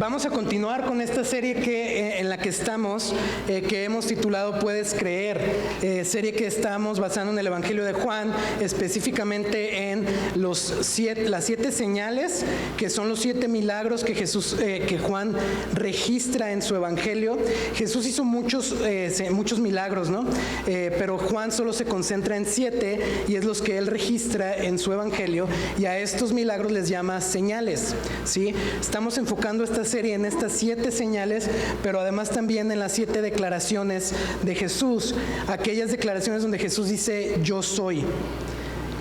Vamos a continuar con esta serie en la que estamos, que hemos titulado Puedes Creer, serie que estamos basando en el Evangelio de Juan, específicamente en las 7 señales, que son los 7 milagros que Juan registra en su Evangelio. Jesús hizo muchos milagros, ¿no? Pero Juan solo se concentra en 7 y es los que él registra en su Evangelio, y a estos milagros les llama señales, ¿sí? Estamos enfocando esta serie en estas 7 señales, pero además también en las 7 declaraciones de Jesús, aquellas declaraciones donde Jesús dice yo soy.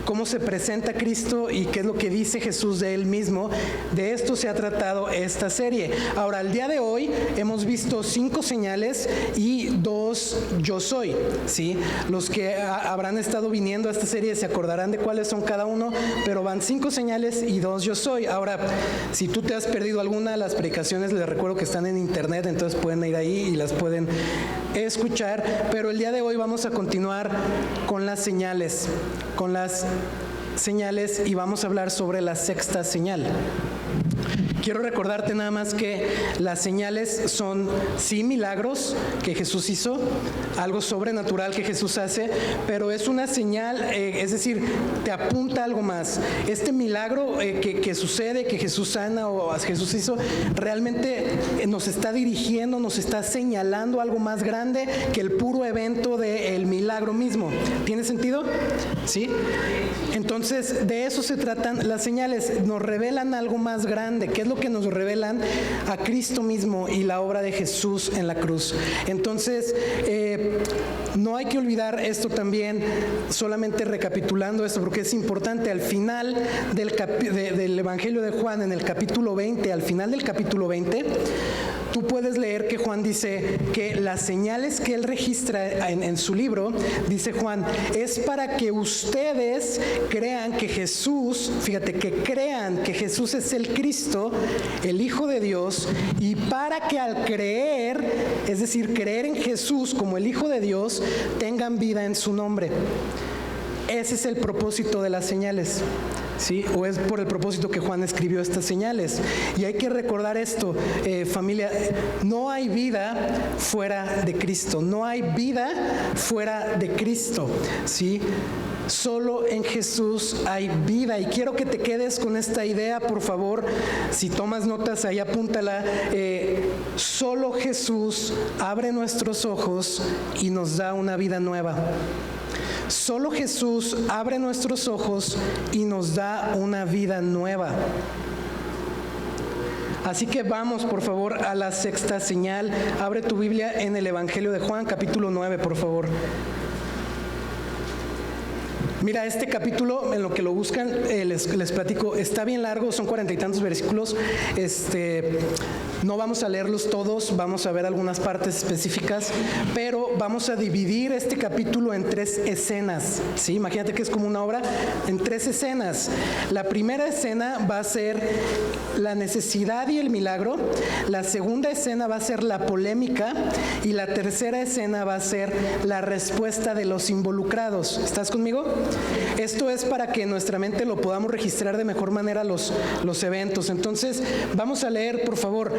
Cómo se presenta Cristo y qué es lo que dice Jesús de Él mismo. De esto se ha tratado esta serie. Ahora, el día de hoy hemos visto 5 señales y 2 yo soy, ¿sí? Los que habrán estado viniendo a esta serie se acordarán de cuáles son cada uno, pero van 5 señales y 2 yo soy. Ahora, si tú te has perdido alguna de las predicaciones, les recuerdo que están en internet, entonces pueden ir ahí y las pueden escuchar, pero el día de hoy vamos a continuar con las señales, y vamos a hablar sobre la 6ª señal. Quiero recordarte nada más que las señales son sí milagros que Jesús hizo, algo sobrenatural que Jesús hace, pero es una señal, es decir, te apunta algo más. Este milagro que sucede, que Jesús sana o Jesús hizo, realmente nos está dirigiendo, nos está señalando algo más grande que el puro evento del milagro mismo. ¿Tiene sentido? ¿Sí? Entonces, de eso se tratan las señales, nos revelan algo más grande. ¿Qué es lo que nos revelan? A Cristo mismo y la obra de Jesús en la cruz. Entonces, no hay que olvidar esto también, solamente recapitulando esto, porque es importante. Al final del Evangelio de Juan, en el capítulo 20, al final del capítulo 20, tú puedes leer que Juan dice que las señales que él registra en su libro, dice Juan, es para que ustedes crean que Jesús, fíjate, que crean que Jesús es el Cristo, el Hijo de Dios, y para que al creer, es decir, creer en Jesús como el Hijo de Dios, tengan vida en su nombre. Ese es el propósito de las señales, ¿sí? O es por el propósito que Juan escribió estas señales. Y hay que recordar esto, familia, no hay vida fuera de Cristo, no hay vida fuera de Cristo, ¿sí? Solo en Jesús hay vida, y quiero que te quedes con esta idea, por favor. Si tomas notas, ahí apúntala. Solo Jesús abre nuestros ojos y nos da una vida nueva. Solo Jesús abre nuestros ojos y nos da una vida nueva. Así que vamos, por favor, a la 6ª señal. Abre tu Biblia en el Evangelio de Juan, capítulo 9, por favor. Mira, este capítulo, en lo que lo buscan, les platico, está bien largo, son 40 y tantos versículos. No vamos a leerlos todos, vamos a ver algunas partes específicas, pero vamos a dividir este capítulo en 3 escenas, ¿sí? Imagínate que es como una obra en 3 escenas. La primera escena va a ser la necesidad y el milagro, la segunda escena va a ser la polémica, y la tercera escena va a ser la respuesta de los involucrados. ¿Estás conmigo? Esto es para que en nuestra mente lo podamos registrar de mejor manera los eventos. Entonces, vamos a leer, por favor.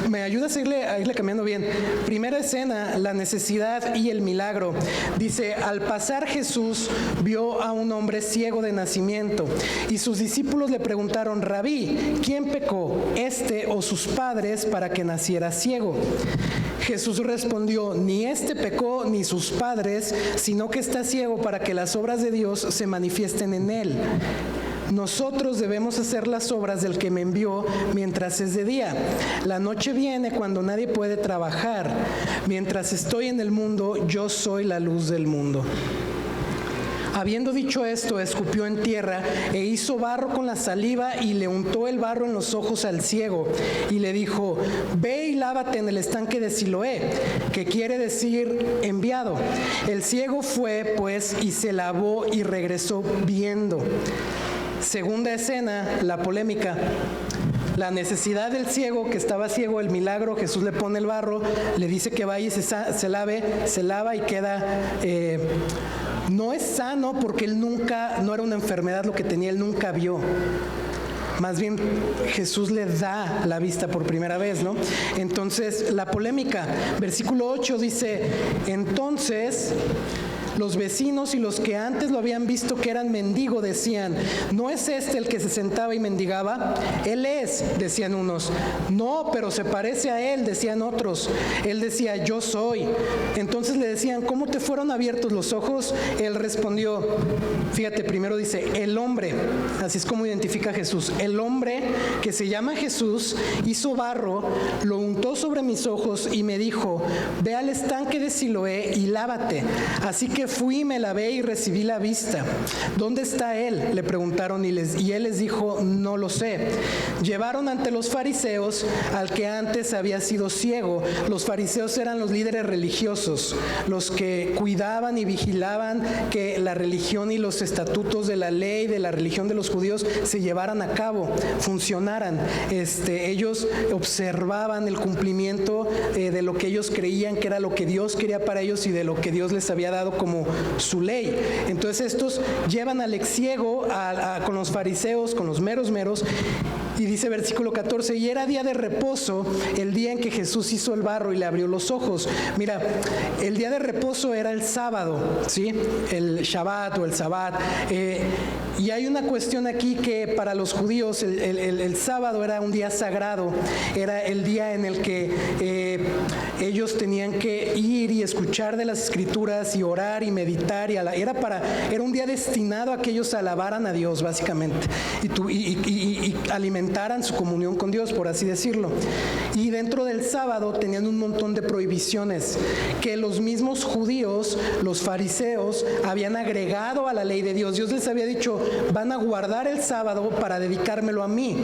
¿Me ayudas a irle cambiando bien? Primera escena, la necesidad y el milagro. Dice, al pasar Jesús vio a un hombre ciego de nacimiento, y sus discípulos le preguntaron, Rabí, ¿quién pecó, este o sus padres, para que naciera ciego? Jesús respondió, ni este pecó ni sus padres, sino que está ciego para que las obras de Dios se manifiesten en él. Nosotros debemos hacer las obras del que me envió mientras es de día. La noche viene cuando nadie puede trabajar. Mientras estoy en el mundo, yo soy la luz del mundo. Habiendo dicho esto, escupió en tierra e hizo barro con la saliva y le untó el barro en los ojos al ciego y le dijo, ve y lávate en el estanque de Siloé, que quiere decir enviado. El ciego fue, pues, y se lavó y regresó viendo. Segunda escena, la polémica. La necesidad del ciego, que estaba ciego, el milagro, Jesús le pone el barro, le dice que vaya y se lava y queda... no es sano porque él nunca, no era una enfermedad lo que tenía, él nunca vio. más bien Jesús le da la vista por primera vez, ¿no? Entonces, la polémica, versículo 8 dice, entonces los vecinos y los que antes lo habían visto que eran mendigo decían, ¿no es este el que se sentaba y mendigaba? Él es, decían unos. No, pero se parece a él, decían otros. Él decía, yo soy. Entonces le decían, ¿cómo te fueron abiertos los ojos? Él respondió, fíjate, primero dice, el hombre, así es como identifica a Jesús, el hombre que se llama Jesús hizo barro, lo untó sobre mis ojos y me dijo, ve al estanque de Siloé y lávate. Así que fui, me lavé y recibí la vista. ¿Dónde está él?, le preguntaron y él les dijo, no lo sé. Llevaron ante los fariseos al que antes había sido ciego. Los fariseos eran los líderes religiosos, los que cuidaban y vigilaban que la religión y los estatutos de la ley, de la religión de los judíos se llevaran a cabo, funcionaran. Ellos observaban el cumplimiento de lo que ellos creían que era lo que Dios quería para ellos y de lo que Dios les había dado como su ley. Entonces estos llevan al ex ciego con los fariseos, con los meros, y dice versículo 14, y era día de reposo, el día en que Jesús hizo el barro y le abrió los ojos. Mira, el día de reposo era el sábado, ¿sí? El Shabbat o el Sabbat. Y hay una cuestión aquí que para los judíos el sábado era un día sagrado, era el día en el que ellos tenían que ir y escuchar de las escrituras y orar y meditar, era un día destinado a que ellos alabaran a Dios básicamente y alimentaran su comunión con Dios, por así decirlo. Y dentro del sábado tenían un montón de prohibiciones que los mismos judíos, los fariseos, habían agregado a la ley de Dios. Dios les había dicho, van a guardar el sábado para dedicármelo a mí.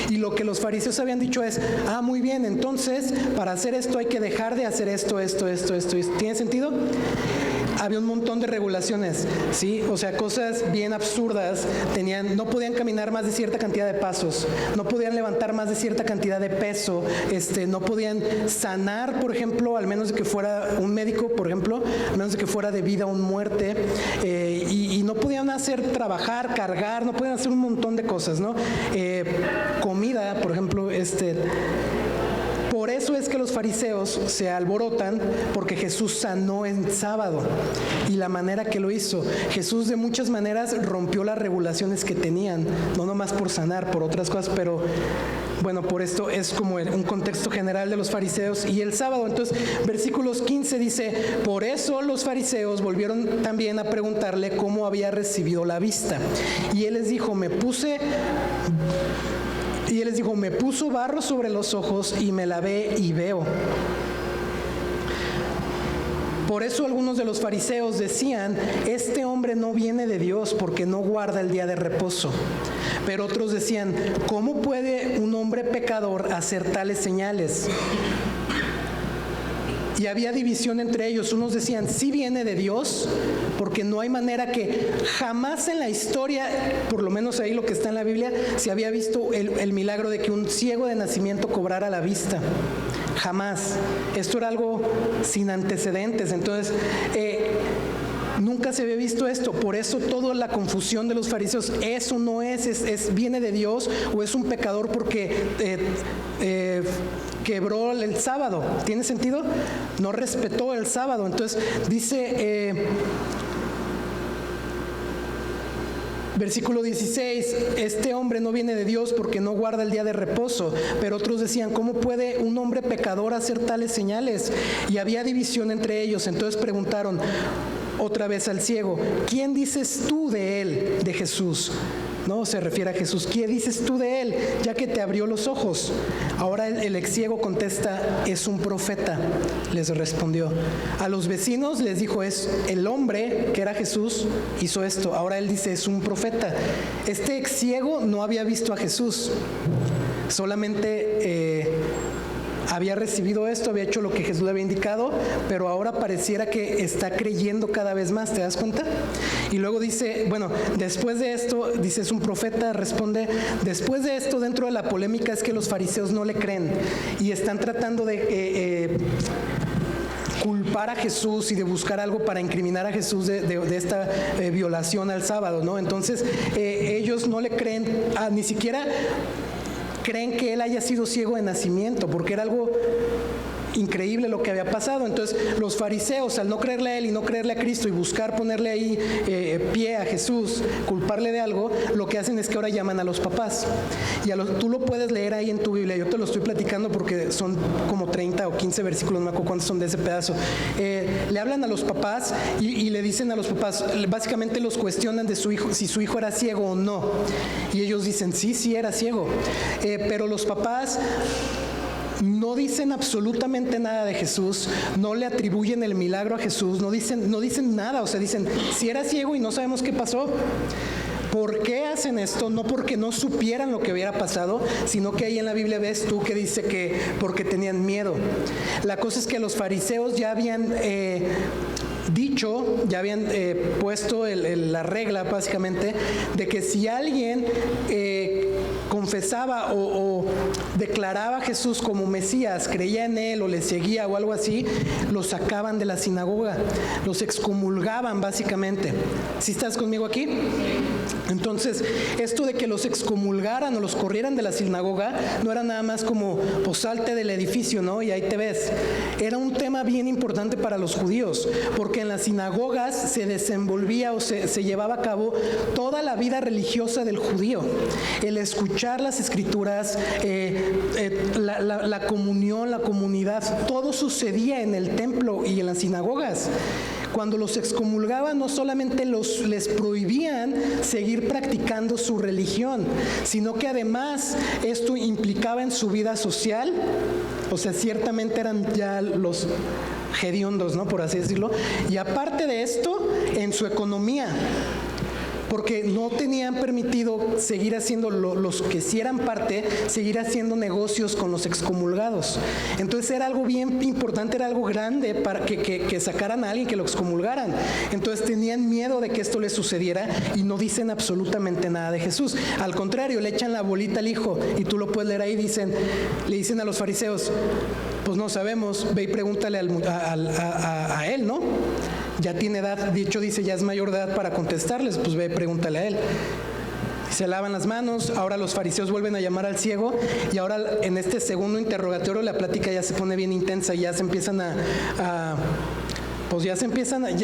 Y lo que los fariseos habían dicho es, muy bien, entonces para hacer esto hay que dejar de hacer esto. ¿Tiene sentido? Había un montón de regulaciones, ¿sí? O sea, cosas bien absurdas. No podían caminar más de cierta cantidad de pasos, no podían levantar más de cierta cantidad de peso, no podían sanar, por ejemplo, al menos de que fuera un médico, por ejemplo, al menos de que fuera de vida o muerte, y no podían trabajar, cargar, no podían hacer un montón de cosas, ¿no? Comida, por ejemplo, Por eso es que los fariseos se alborotan porque Jesús sanó en sábado y la manera que lo hizo. Jesús de muchas maneras rompió las regulaciones que tenían, no nomás por sanar, por otras cosas, pero bueno, por esto es como un contexto general de los fariseos y el sábado. Entonces, versículos 15 dice, por eso los fariseos volvieron también a preguntarle cómo había recibido la vista. Y él les dijo, me puso barro sobre los ojos y me lavé y veo. Por eso algunos de los fariseos decían, este hombre no viene de Dios porque no guarda el día de reposo. Pero otros decían, ¿cómo puede un hombre pecador hacer tales señales? Y había división entre ellos. Unos decían, sí viene de Dios, porque no hay manera que jamás en la historia, por lo menos ahí lo que está en la Biblia, se había visto el milagro de que un ciego de nacimiento cobrara la vista. Jamás. Esto era algo sin antecedentes. Entonces, nunca se había visto esto. Por eso toda la confusión de los fariseos, eso no viene de Dios o es un pecador porque quebró el sábado. ¿Tiene sentido? No respetó el sábado. Entonces dice versículo 16, este hombre no viene de Dios porque no guarda el día de reposo. Pero otros decían, ¿cómo puede un hombre pecador hacer tales señales? Y había división entre ellos. Entonces preguntaron otra vez al ciego, ¿quién dices tú de él, de Jesús? No, se refiere a Jesús. ¿Qué dices tú de él, ya que te abrió los ojos? Ahora el ex ciego contesta, es un profeta, les respondió. A los vecinos les dijo, es el hombre, que era Jesús, hizo esto. Ahora él dice, es un profeta. Este ex ciego no había visto a Jesús, solamente había recibido esto, había hecho lo que Jesús le había indicado, pero ahora pareciera que está creyendo cada vez más, ¿te das cuenta? Y luego dice, bueno, después de esto, dice, es un profeta, responde, después de esto, dentro de la polémica es que los fariseos no le creen y están tratando de culpar a Jesús y de buscar algo para incriminar a Jesús de esta violación al sábado, ¿no? Entonces, ellos no le creen, ni siquiera creen que él haya sido ciego de nacimiento, porque era algo increíble lo que había pasado. Entonces los fariseos, al no creerle a él y no creerle a Cristo y buscar ponerle ahí pie a Jesús, culparle de algo, lo que hacen es que ahora llaman a los papás. Y tú lo puedes leer ahí en tu Biblia, yo te lo estoy platicando porque son como 30 o 15 versículos, no me acuerdo cuántos son de ese pedazo. Le hablan a los papás y le dicen a los papás, básicamente los cuestionan de su hijo, si su hijo era ciego o no. Y ellos dicen, sí era ciego. Pero los papás no dicen absolutamente nada de Jesús, no le atribuyen el milagro a Jesús, no dicen nada, o sea, dicen, si era ciego y no sabemos qué pasó. ¿Por qué hacen esto? No porque no supieran lo que hubiera pasado, sino que ahí en la Biblia ves tú que dice que porque tenían miedo. La cosa es que los fariseos ya habían ya habían puesto la regla básicamente de que si alguien confesaba o declaraba a Jesús como Mesías, creía en él o le seguía o algo así, los sacaban de la sinagoga, los excomulgaban básicamente. ¿Sí estás conmigo aquí? Entonces, esto de que los excomulgaran o los corrieran de la sinagoga no era nada más como, pues salte del edificio, ¿no? Y ahí te ves. Era un tema bien importante para los judíos, porque en las sinagogas se desenvolvía o se llevaba a cabo toda la vida religiosa del judío. El escuchar las escrituras, la comunión, la comunidad, todo sucedía en el templo y en las sinagogas. Cuando los excomulgaban, no solamente les prohibían seguir practicando su religión, sino que además esto implicaba en su vida social, o sea, ciertamente eran ya los hediondos, ¿no? Por así decirlo, y aparte de esto, en su economía, porque no tenían permitido seguir haciendo, los que sí eran parte, seguir haciendo negocios con los excomulgados. Entonces era algo bien importante, era algo grande para que sacaran a alguien, que lo excomulgaran. Entonces tenían miedo de que esto les sucediera y no dicen absolutamente nada de Jesús. Al contrario, le echan la bolita al hijo, y tú lo puedes leer ahí, le dicen a los fariseos, pues no sabemos, ve y pregúntale a él, ¿no? Ya tiene edad, de hecho dice, ya es mayor de edad para contestarles, pues ve, pregúntale a él. Se lavan las manos, ahora los fariseos vuelven a llamar al ciego, y ahora en este segundo interrogatorio la plática ya se pone bien intensa, y ya se empiezan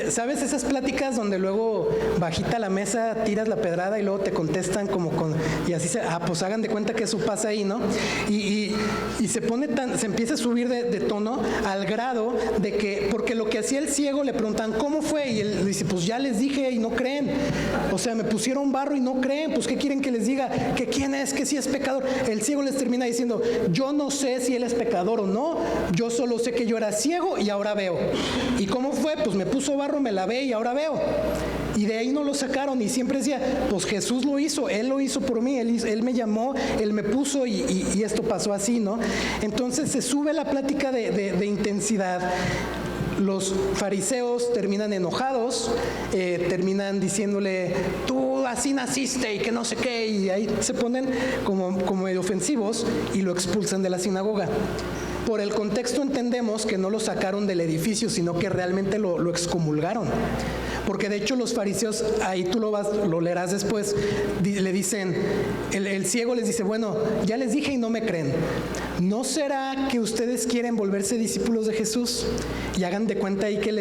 ¿sabes? Esas pláticas donde luego bajita la mesa, tiras la pedrada y luego te contestan y así pues hagan de cuenta que eso pasa ahí, ¿no? Y se empieza a subir de tono al grado de que, porque lo que hacía el ciego, le preguntan, ¿cómo fue? Y él dice, pues ya les dije y no creen. O sea, me pusieron barro y no creen, pues ¿qué quieren que les diga? ¿Que quién es? ¿Que sí es pecador? El ciego les termina diciendo, yo no sé si él es pecador o no, yo solo sé que yo era ciego y ahora veo. ¿Y cómo fue? Pues me puso barro, me lavé y ahora veo. Y de ahí no lo sacaron, y siempre decía, pues Jesús lo hizo, Él lo hizo por mí, Él me llamó, Él me puso y esto pasó así, ¿no? Entonces se sube la plática de intensidad. Los fariseos terminan enojados, terminan diciéndole, tú así naciste y que no sé qué, y ahí se ponen como medio ofensivos y lo expulsan de la sinagoga. Por el contexto entendemos que no lo sacaron del edificio, sino que realmente lo excomulgaron. Porque de hecho los fariseos, ahí tú lo leerás después, le dicen, el ciego les dice, bueno, ya les dije y no me creen. ¿No será que ustedes quieren volverse discípulos de Jesús? Y hagan de cuenta ahí que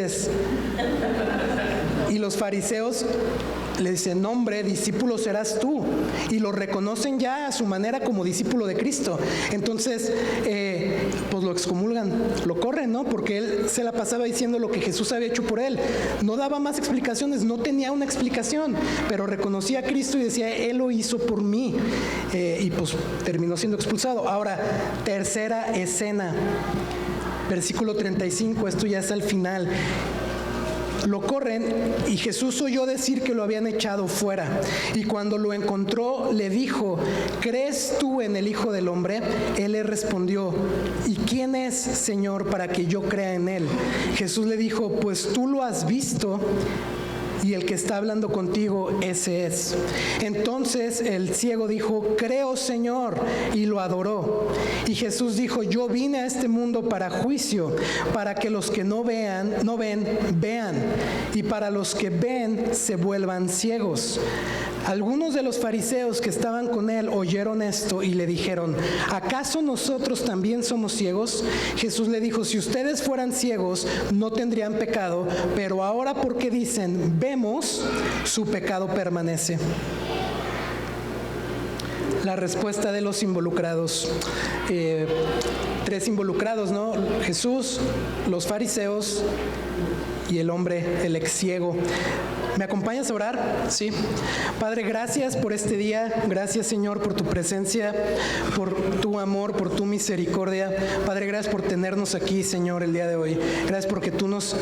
y los fariseos le dicen, no hombre, discípulo serás tú. Y lo reconocen ya a su manera como discípulo de Cristo. Entonces, pues lo excomulgan, lo corren, ¿no? Porque él se la pasaba diciendo lo que Jesús había hecho por él. No daba más explicaciones, no tenía una explicación, pero reconocía a Cristo y decía, Él lo hizo por mí. Y pues terminó siendo expulsado. Ahora, tercera escena, versículo 35, esto ya es al final. Lo corren y Jesús oyó decir que lo habían echado fuera. Y cuando lo encontró, le dijo, ¿crees tú en el Hijo del Hombre? Él le respondió, ¿y quién es, Señor, para que yo crea en él? Jesús le dijo, pues tú lo has visto y el que está hablando contigo, ese es. Entonces el ciego dijo: creo, Señor, y lo adoró. Y Jesús dijo: yo vine a este mundo para juicio, para que los que no ven, vean, y para los que ven, se vuelvan ciegos. Algunos de los fariseos que estaban con él oyeron esto y le dijeron: ¿acaso nosotros también somos ciegos? Jesús le dijo: si ustedes fueran ciegos, no tendrían pecado, pero ahora porque dicen vemos, su pecado permanece. La respuesta de los involucrados. Tres involucrados, ¿no? Jesús, los fariseos y el hombre, el ex ciego. ¿Me acompañas a orar? Sí. Padre, gracias por este día. Gracias, Señor, por tu presencia, por tu amor, por tu misericordia. Padre, gracias por tenernos aquí, Señor, el día de hoy. Gracias porque tú nos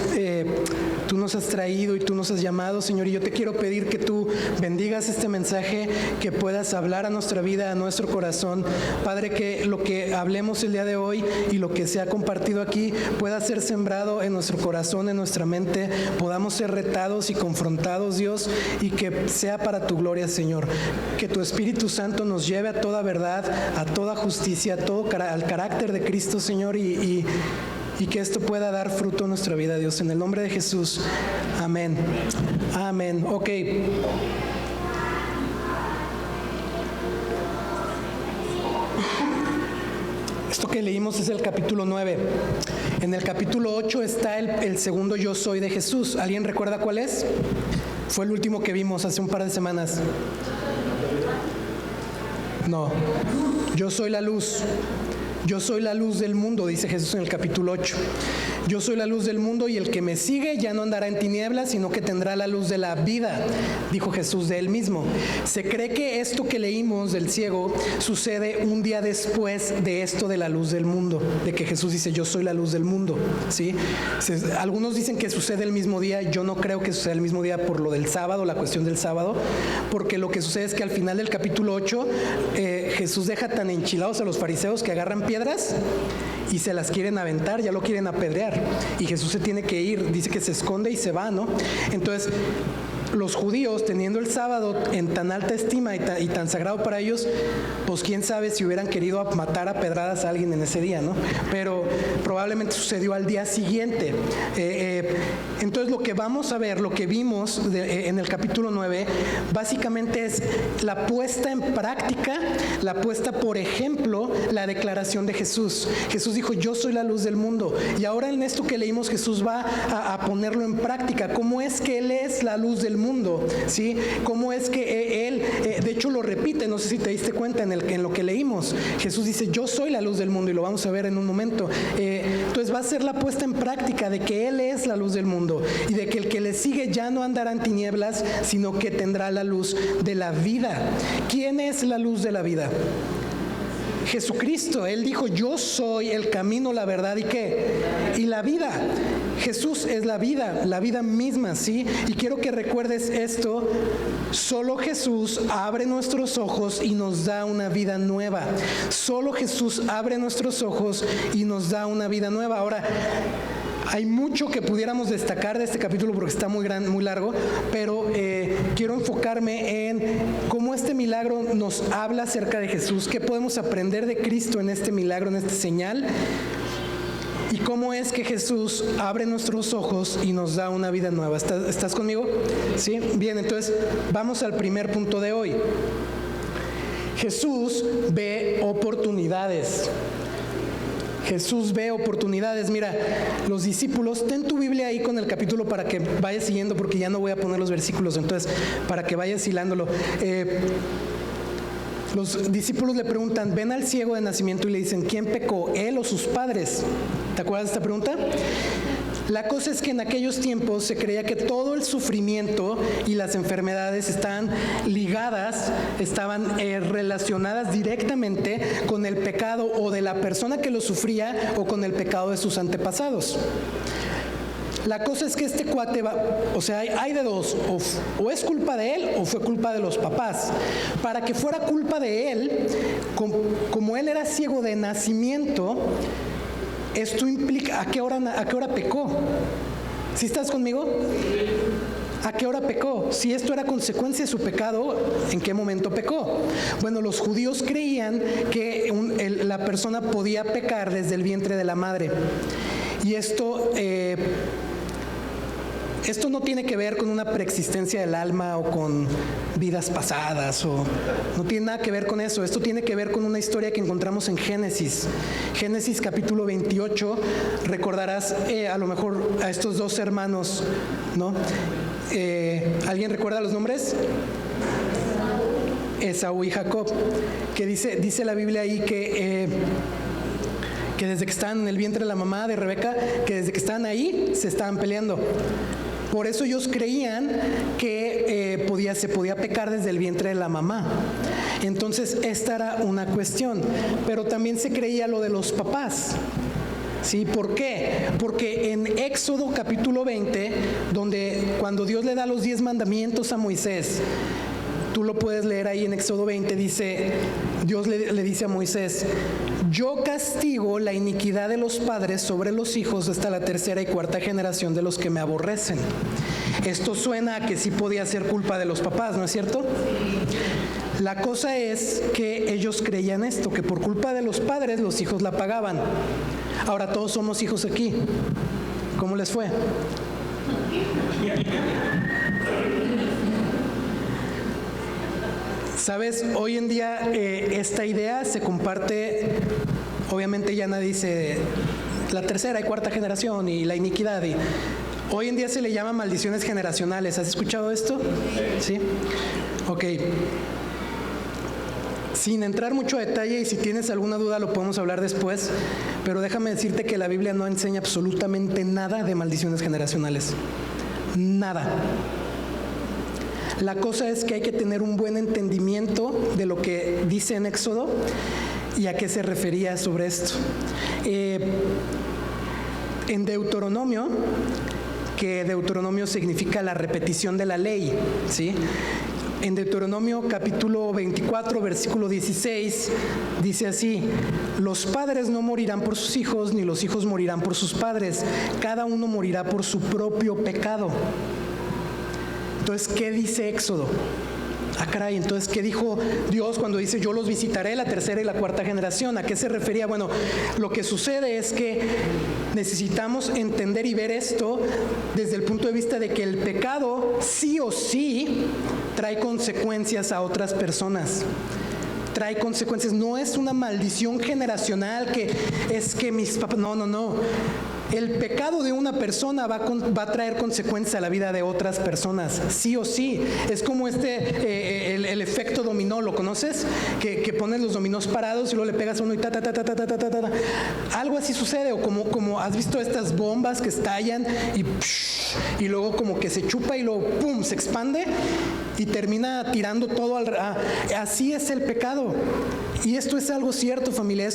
has traído y tú nos has llamado, Señor. Y yo te quiero pedir que tú bendigas este mensaje, que puedas hablar a nuestra vida, a nuestro corazón. Padre, que lo que hablemos el día de hoy y lo que se ha compartido aquí pueda ser sembrado en nuestro corazón, en nuestra mente. Podamos ser retados y confrontados, Dios, y que sea para tu gloria, Señor. Que tu Espíritu Santo nos lleve a toda verdad, a toda justicia, al carácter de Cristo, Señor, y que esto pueda dar fruto en nuestra vida, Dios. En el nombre de Jesús. Amén. Amén. Ok. Esto que leímos es el capítulo 9. En el capítulo 8 está el segundo yo soy de Jesús. ¿Alguien recuerda cuál es? Fue el último que vimos hace un par de semanas. No. Yo soy la luz. Yo soy la luz del mundo, dice Jesús en el capítulo 8. Yo soy la luz del mundo y el que me sigue ya no andará en tinieblas, sino que tendrá la luz de la vida, dijo Jesús de él mismo. Se cree que esto que leímos del ciego sucede un día después de esto de la luz del mundo, de que Jesús dice: yo soy la luz del mundo, ¿sí? Algunos dicen que sucede el mismo día. Yo no creo que suceda el mismo día por lo del sábado, la cuestión del sábado, porque lo que sucede es que al final del capítulo 8 Jesús deja tan enchilados a los fariseos que agarran piedras y se las quieren aventar, ya lo quieren apedrear, y Jesús se tiene que ir, dice que se esconde y se va, ¿no? Entonces los judíos, teniendo el sábado en tan alta estima y tan sagrado para ellos, pues quién sabe si hubieran querido matar a pedradas a alguien en ese día, ¿no? Pero probablemente sucedió al día siguiente. Entonces lo que vamos a ver, lo que vimos en el capítulo 9, básicamente es la puesta en práctica, la puesta por ejemplo, la declaración de Jesús. Jesús dijo: yo soy la luz del mundo. Y ahora en esto que leímos, Jesús va a ponerlo en práctica. ¿Cómo es que Él es la luz del mundo? ¿Sí? ¿Cómo es que Él, de hecho lo repite, no sé si te diste cuenta en lo que leímos? Jesús dice: yo soy la luz del mundo, y lo vamos a ver en un momento. Entonces va a ser la puesta en práctica de que Él es la luz del mundo y de que el que le sigue ya no andará en tinieblas, sino que tendrá la luz de la vida. ¿Quién es la luz de la vida? Jesucristo. Él dijo: yo soy el camino, la verdad y ¿qué? Y la vida. Jesús es la vida misma, ¿sí? Y quiero que recuerdes esto: solo Jesús abre nuestros ojos y nos da una vida nueva. Solo Jesús abre nuestros ojos y nos da una vida nueva. Ahora, hay mucho que pudiéramos destacar de este capítulo porque está muy largo, pero quiero enfocarme en cómo este milagro nos habla acerca de Jesús, qué podemos aprender de Cristo en este milagro, en esta señal, y cómo es que Jesús abre nuestros ojos y nos da una vida nueva. ¿Estás conmigo? ¿Sí? Bien, entonces vamos al primer punto de hoy. Jesús ve oportunidades. Jesús ve oportunidades. Mira, los discípulos, ten tu Biblia ahí con el capítulo para que vayas siguiendo, porque ya no voy a poner los versículos, entonces para que vayas hilándolo. Los discípulos le preguntan: ven al ciego de nacimiento y le dicen: ¿quién pecó, él o sus padres? ¿Te acuerdas de esta pregunta? La cosa es que en aquellos tiempos se creía que todo el sufrimiento y las enfermedades estaban ligadas, estaban relacionadas directamente con el pecado o de la persona que lo sufría o con el pecado de sus antepasados. La cosa es que este cuate hay de dos: o es culpa de él o fue culpa de los papás. Para que fuera culpa de él, como él era ciego de nacimiento, esto implica ¿a qué hora pecó? ¿Sí estás conmigo? ¿A qué hora pecó? Si esto era consecuencia de su pecado, ¿en qué momento pecó? Bueno, los judíos creían que la persona podía pecar desde el vientre de la madre. Y esto no tiene que ver con una preexistencia del alma o con vidas pasadas, o no tiene nada que ver con eso. Esto tiene que ver con una historia que encontramos en Génesis. Génesis capítulo 28, recordarás a lo mejor a estos dos hermanos, ¿no? ¿Alguien recuerda los nombres? Esaú y Jacob, que dice la Biblia ahí que desde que estaban en el vientre de la mamá de Rebeca, que desde que estaban ahí se estaban peleando. Por eso ellos creían que se podía pecar desde el vientre de la mamá. Entonces esta era una cuestión, pero también se creía lo de los papás. ¿Sí? ¿Por qué? Porque en Éxodo capítulo 20, cuando Dios le da los 10 mandamientos a Moisés, tú lo puedes leer ahí en Éxodo 20, Dios le dice a Moisés: yo castigo la iniquidad de los padres sobre los hijos hasta la tercera y cuarta generación de los que me aborrecen. Esto suena a que sí podía ser culpa de los papás, ¿no es cierto? La cosa es que ellos creían esto, que por culpa de los padres los hijos la pagaban. Ahora todos somos hijos aquí. ¿Cómo les fue? Sabes, hoy en día esta idea se comparte, obviamente ya nadie dice la tercera y cuarta generación y la iniquidad, y hoy en día se le llama maldiciones generacionales. ¿Has escuchado esto? ¿Sí? Ok. Sin entrar mucho a detalle, y si tienes alguna duda lo podemos hablar después, pero déjame decirte que la Biblia no enseña absolutamente nada de maldiciones generacionales. Nada. La cosa es que hay que tener un buen entendimiento de lo que dice en Éxodo y a qué se refería sobre esto. En Deuteronomio, que Deuteronomio significa la repetición de la ley, ¿sí? En Deuteronomio capítulo 24, versículo 16, dice así: los padres no morirán por sus hijos, ni los hijos morirán por sus padres. Cada uno morirá por su propio pecado. Entonces, ¿qué dice Éxodo? Ah, caray, entonces, ¿qué dijo Dios cuando dice yo los visitaré la tercera y la cuarta generación? ¿A qué se refería? Bueno, lo que sucede es que necesitamos entender y ver esto desde el punto de vista de que el pecado sí o sí trae consecuencias a otras personas. Trae consecuencias, no es una maldición generacional que es que mis papás, no. El pecado de una persona va a traer consecuencias a la vida de otras personas, sí o sí. Es como el efecto dominó, ¿lo conoces? Que pones los dominós parados y luego le pegas uno y ta. Algo así sucede, o como has visto estas bombas que estallan y luego como que se chupa y luego pum, se expande y termina tirando todo así es el pecado. Y esto es algo cierto, familia.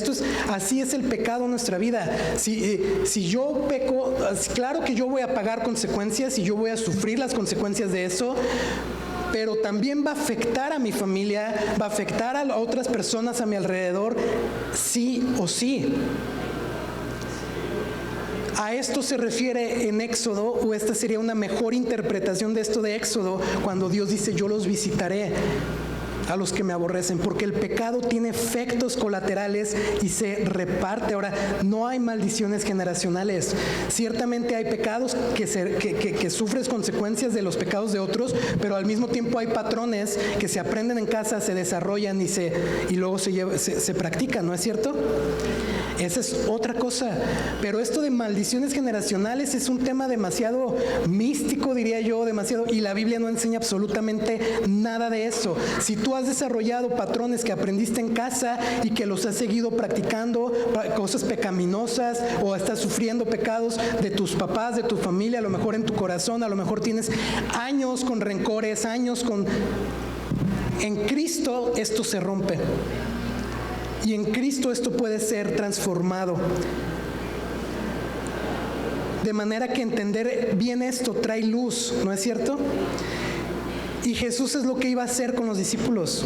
Así es el pecado en nuestra vida. Si yo peco, claro que yo voy a pagar consecuencias y yo voy a sufrir las consecuencias de eso, pero también va a afectar a mi familia, va a afectar a otras personas a mi alrededor, sí o sí. A esto se refiere en Éxodo, o esta sería una mejor interpretación de esto de Éxodo, cuando Dios dice yo los visitaré a los que me aborrecen, porque el pecado tiene efectos colaterales y se reparte. Ahora, no hay maldiciones generacionales. Ciertamente hay pecados que sufres consecuencias de los pecados de otros, pero al mismo tiempo hay patrones que se aprenden en casa, se desarrollan y luego se practican, ¿no es cierto? Esa es otra cosa. Pero esto de maldiciones generacionales es un tema demasiado místico, diría yo, y la Biblia no enseña absolutamente nada de eso. Si tú has desarrollado patrones que aprendiste en casa y que los has seguido practicando, cosas pecaminosas, o estás sufriendo pecados de tus papás, de tu familia, a lo mejor en tu corazón, a lo mejor tienes años con rencores, en Cristo esto se rompe. Y en Cristo esto puede ser transformado. De manera que entender bien esto trae luz, ¿no es cierto? Y Jesús es lo que iba a hacer con los discípulos.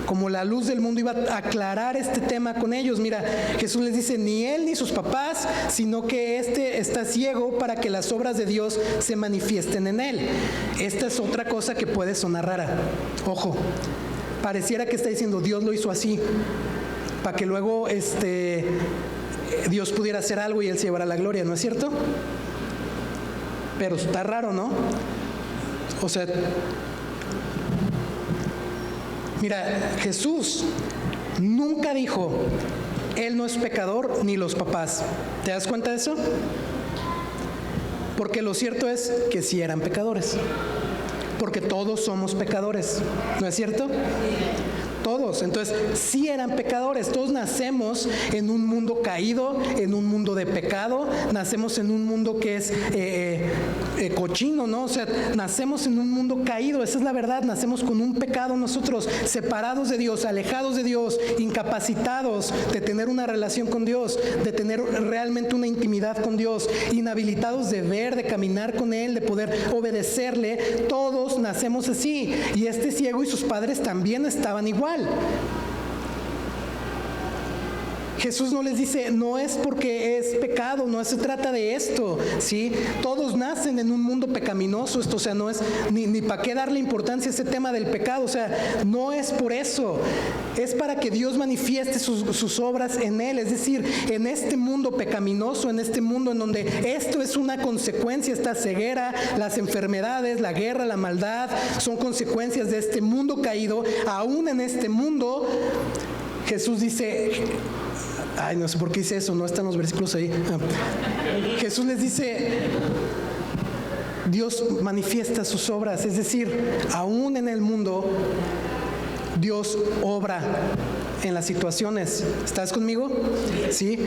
Como la luz del mundo, iba a aclarar este tema con ellos. Mira, Jesús les dice, ni él ni sus papás, sino que este está ciego para que las obras de Dios se manifiesten en él. Esta es otra cosa que puede sonar rara. Ojo, pareciera que está diciendo, Dios lo hizo así, para que luego Dios pudiera hacer algo y él se llevara la gloria, ¿no es cierto? Pero está raro, ¿no? O sea, mira, Jesús nunca dijo, él no es pecador ni los papás. ¿Te das cuenta de eso? Porque lo cierto es que sí eran pecadores. Porque todos somos pecadores, ¿no es cierto? Todos, entonces sí eran pecadores. Todos nacemos en un mundo caído, en un mundo de pecado, nacemos en un mundo que es cochino, ¿no? O sea, nacemos en un mundo caído, esa es la verdad. Nacemos con un pecado nosotros, separados de Dios, alejados de Dios, incapacitados de tener una relación con Dios, de tener realmente una intimidad con Dios, inhabilitados de ver, de caminar con Él, de poder obedecerle. Todos nacemos así, y este ciego y sus padres también estaban igual. Jesús no les dice, no es porque es pecado, no se trata de esto, ¿sí? Todos nacen en un mundo pecaminoso, o sea, no es ni para qué darle importancia a ese tema del pecado, o sea, no es por eso, es para que Dios manifieste sus obras en él, es decir, en este mundo pecaminoso, en este mundo en donde esto es una consecuencia, esta ceguera, las enfermedades, la guerra, la maldad, son consecuencias de este mundo caído. Aún en este mundo, Jesús dice, ay, no sé por qué dice eso, no están los versículos ahí. Jesús les dice, Dios manifiesta sus obras, es decir, aún en el mundo, Dios obra en las situaciones. ¿Estás conmigo? ¿Sí?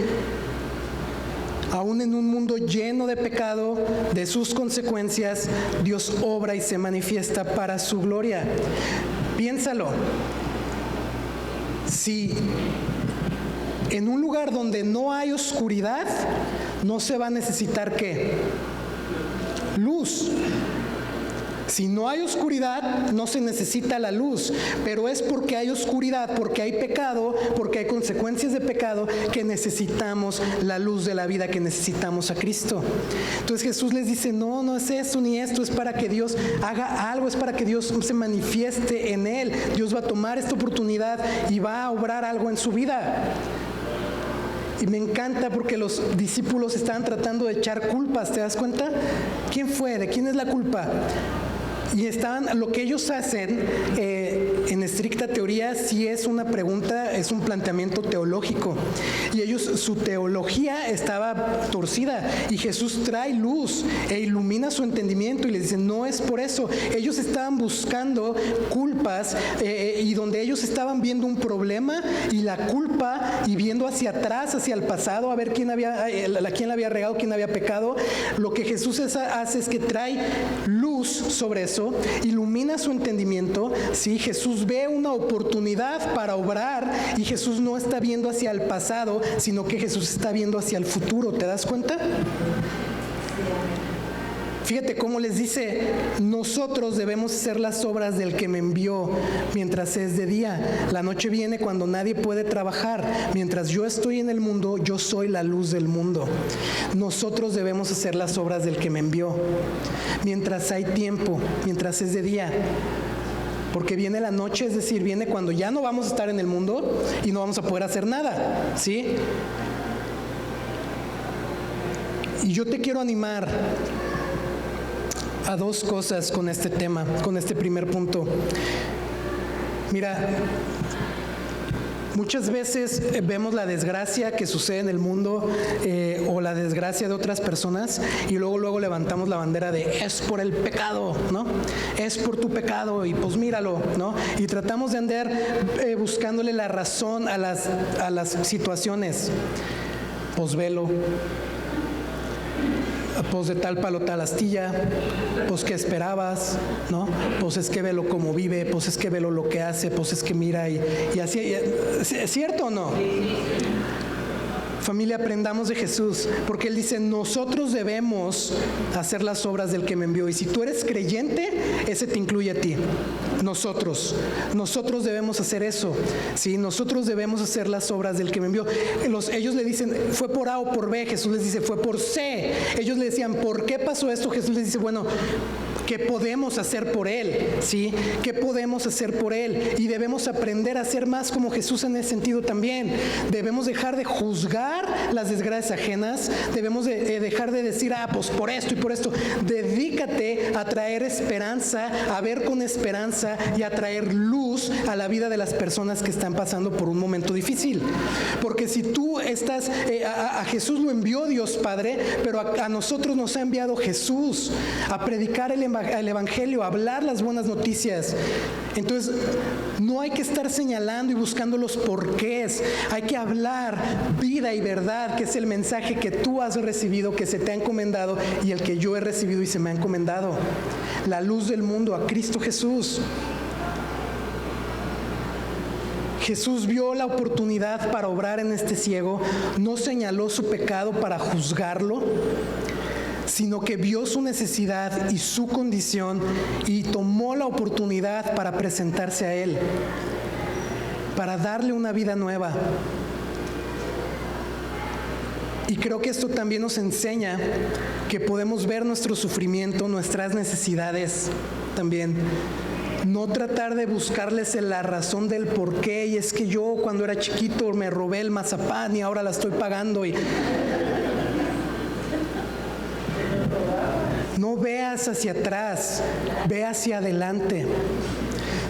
Aún en un mundo lleno de pecado, de sus consecuencias, Dios obra y se manifiesta para su gloria. Piénsalo. Si en un lugar donde no hay oscuridad, no se va a necesitar ¿qué? Luz. Si no hay oscuridad, no se necesita la luz, pero es porque hay oscuridad, porque hay pecado, porque hay consecuencias de pecado, que necesitamos la luz de la vida, que necesitamos a Cristo. Entonces Jesús les dice, no, no es eso ni esto, es para que Dios haga algo, es para que Dios se manifieste en él. Dios va a tomar esta oportunidad y va a obrar algo en su vida. Y me encanta porque los discípulos estaban tratando de echar culpas, ¿te das cuenta? ¿Quién fue? ¿De quién es la culpa? Y lo que ellos hacen, en estricta teoría, sí es una pregunta, es un planteamiento teológico. Y ellos, su teología estaba torcida. Y Jesús trae luz e ilumina su entendimiento y les dice, no es por eso. Ellos estaban buscando culpas y donde ellos estaban viendo un problema y la culpa y viendo hacia atrás, hacia el pasado, a ver quién la había regado, quién había pecado. Lo que Jesús hace es que trae luz sobre eso, ilumina su entendimiento. ¿Sí? Jesús ve una oportunidad para obrar y Jesús no está viendo hacia el pasado, sino que Jesús está viendo hacia el futuro. ¿Te das cuenta? Fíjate cómo les dice, nosotros debemos hacer las obras del que me envió mientras es de día. La noche viene cuando nadie puede trabajar. Mientras yo estoy en el mundo, yo soy la luz del mundo. Nosotros debemos hacer las obras del que me envió. Mientras hay tiempo, mientras es de día. Porque viene la noche, es decir, viene cuando ya no vamos a estar en el mundo y no vamos a poder hacer nada. ¿Sí? Y yo te quiero animar a dos cosas con este tema, con este primer punto. Mira, muchas veces vemos la desgracia que sucede en el mundo o la desgracia de otras personas y luego levantamos la bandera de es por el pecado, ¿no? Es por tu pecado y pues míralo, ¿no? Y tratamos de andar buscándole la razón a las situaciones. Pues velo. Pues de tal palo tal astilla, pues ¿qué esperabas? ¿No? Pues es que velo cómo vive, pues es que velo lo que hace, pues es que mira y así, ¿es cierto o no? Familia, aprendamos de Jesús, porque Él dice, nosotros debemos hacer las obras del que me envió. Y si tú eres creyente, ese te incluye a ti. Nosotros debemos hacer eso, ¿sí? Nosotros debemos hacer las obras del que me envió. Ellos le dicen, fue por A o por B. Jesús les dice, fue por C. Ellos le decían, ¿por qué pasó esto? Jesús les dice, bueno, ¿qué podemos hacer por Él? ¿Sí? ¿Qué podemos hacer por Él? Y debemos aprender a ser más como Jesús en ese sentido también. Debemos dejar de juzgar las desgracias ajenas. Debemos de dejar de decir, pues por esto y por esto. Dedícate a traer esperanza, a ver con esperanza y a traer luz a la vida de las personas que están pasando por un momento difícil. Porque si tú estás, a Jesús lo envió Dios Padre, pero a nosotros nos ha enviado Jesús a predicar el Evangelio, a hablar las buenas noticias. Entonces, no hay que estar señalando y buscando los porqués. Hay que hablar vida y verdad, que es el mensaje que tú has recibido, que se te ha encomendado y el que yo he recibido y se me ha encomendado. La luz del mundo, a Cristo Jesús. Jesús vio la oportunidad para obrar en este ciego, no señaló su pecado para juzgarlo, sino que vio su necesidad y su condición y tomó la oportunidad para presentarse a Él, para darle una vida nueva. Y creo que esto también nos enseña que podemos ver nuestro sufrimiento, nuestras necesidades también. No tratar de buscarles la razón del por qué, y es que yo cuando era chiquito me robé el mazapán y ahora la estoy pagando. No veas hacia atrás, ve hacia adelante.